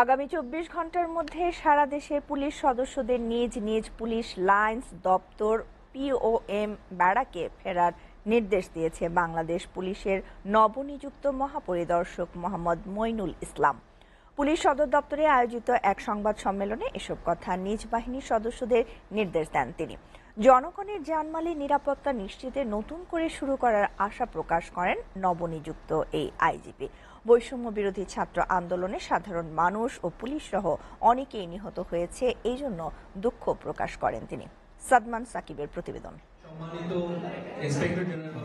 আগামী ২৪ ঘন্টার মধ্যে সারা দেশে পুলিশ সদস্যদের নিজ নিজ পুলিশ লাইন্স দপ্তর পিওএম ব্যারাকে ফেরার নির্দেশ দিয়েছে বাংলাদেশ পুলিশের নবনিযুক্ত মহাপরিদর্শক মোহাম্মদ মইনুল ইসলাম। পুলিশ সদর দপ্তরে আয়োজিত এক সংবাদ সম্মেলনে এসব কথা নিজ বাহিনীর সদস্যদের নির্দেশ দেন তিনি। জনগণের জানমালের নিরাপত্তা নিশ্চিতে নতুন করে শুরু করার আশা প্রকাশ করেন নবনিযুক্ত এই আইজিপি। বৈষম্য বিরোধী ছাত্র আন্দোলনে সাধারণ মানুষ ও পুলিশ সহ অনেকেই নিহত হয়েছে, এই জন্য দুঃখ প্রকাশ করেন তিনি। সাদমান সাকিবের প্রতিবেদন।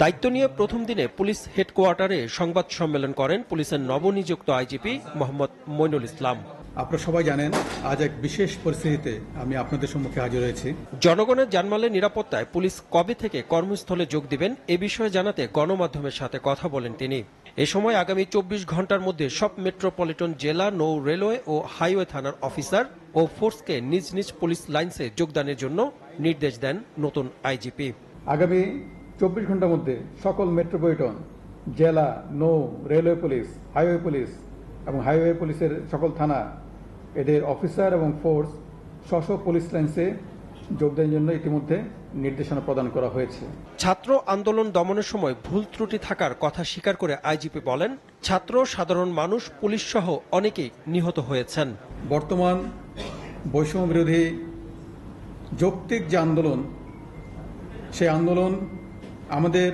দায়িত্ব নিয়ে প্রথম দিনে পুলিশ হেডকোয়ার্টারে সংবাদ সম্মেলন করেন পুলিশের নবনিযুক্ত আইজিপি মোহাম্মদ মইনুল ইসলাম। আপনারা সবাই জানেন, আজ এক বিশেষ পরিস্থিতিতে আমি আপনাদের সম্মুখে হাজির হয়েছি। জনগণের জানমালের নিরাপত্তায় পুলিশ কবে থেকে কর্মস্থলে যোগ দিবেন এ বিষয়ে জানাতে গণমাধ্যমের সাথে কথা বলেন তিনি। এ সময় আগামী ২৪ ঘন্টার মধ্যে সব মেট্রোপলিটন জেলা, নৌ, রেলওয়ে ও হাইওয়ে থানার অফিসার ও ফোর্সকে নিজ নিজ পুলিশ লাইন্সে যোগদানের জন্য নির্দেশ দেন নতুন আইজিপি। আগামী ২৪ ঘন্টার মধ্যে সকল মেট্রোপলিটন জেলা, নৌ, রেলওয়ে পুলিশ, হাইওয়ে পুলিশ এবং হাইওয়ে পুলিশের সকল থানা, এদের অফিসার এবং ফোর্স স্ব পুলিশ লাইন্সে যোগদানের জন্য ইতিমধ্যে নির্দেশনা প্রদান করা হয়েছে। ছাত্র আন্দোলন দমনের সময় ভুল ত্রুটি থাকার কথা স্বীকার করে আইজিপি বলেন, ছাত্র, সাধারণ মানুষ, পুলিশ সহ অনেকেই নিহত হয়েছেন। বর্তমান বৈষম্য বিরোধী যৌক্তিক যে আন্দোলন, সেই আন্দোলন আমাদের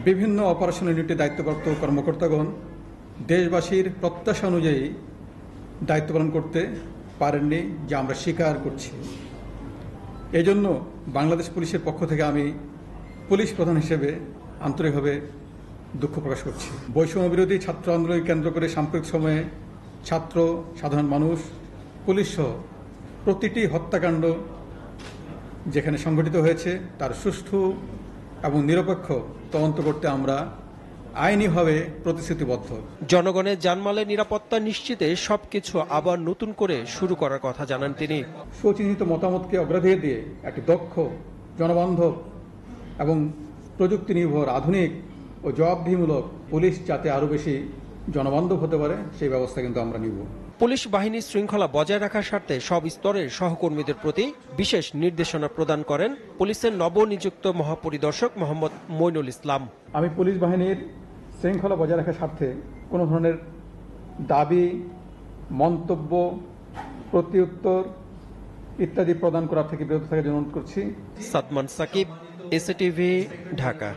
বিভিন্ন অপারেশন ইউনিটে দায়িত্বপ্রাপ্ত কর্মকর্তাগণ দেশবাসীর প্রত্যাশা অনুযায়ী দায়িত্ব পালন করতে পারেননি, যা আমরা স্বীকার করছি। এজন্য বাংলাদেশ পুলিশের পক্ষ থেকে আমি পুলিশ প্রধান হিসেবে আন্তরিকভাবে দুঃখ প্রকাশ করছি। বৈষম্য বিরোধী ছাত্র আন্দোলনকে কেন্দ্র করে সাম্প্রতিক সময়ে ছাত্র, সাধারণ মানুষ, পুলিশ সহ প্রতিটি হত্যাকাণ্ড যেখানে সংঘটিত হয়েছে তার সুষ্ঠু এবং নিরপেক্ষ তদন্ত করতে আমরা আইনিভাবে প্রতিশ্রুতিবদ্ধ। জনগণের জানমালের নিরাপত্তা নিশ্চিতে সবকিছু আবার নতুন করে শুরু করার কথা জানান তিনি। সুচিন্তিত মতামতকে অগ্রাধিকার দিয়ে একটি দক্ষ, জনবান্ধব এবং প্রযুক্তি নির্ভর, আধুনিক ও জবাবদিহিমূলক পুলিশ যাতে আরও বেশি জনবান্ধব হতে পারে সেই ব্যবস্থা কিন্তু আমরা নিব। পুলিশ বাহিনীর শৃঙ্খলা বজায় রাখার স্বার্থে সব স্তরের সহকর্মীদের প্রতি বিশেষ নির্দেশনা প্রদান করেন পুলিশের নবনিযুক্ত মহাপরিদর্শক মোহাম্মদ মইনুল ইসলাম। আমি পুলিশ বাহিনীর শৃঙ্খলা বজায় রাখার স্বার্থে কোনো ধরনের দাবি, মন্তব্য, প্রত্যুত্তর ইত্যাদি প্রদান করা থেকে বিরত থাকার জন্য অনুরোধ করছি। সাদমান সাকিব, এসএটিভি, ঢাকা।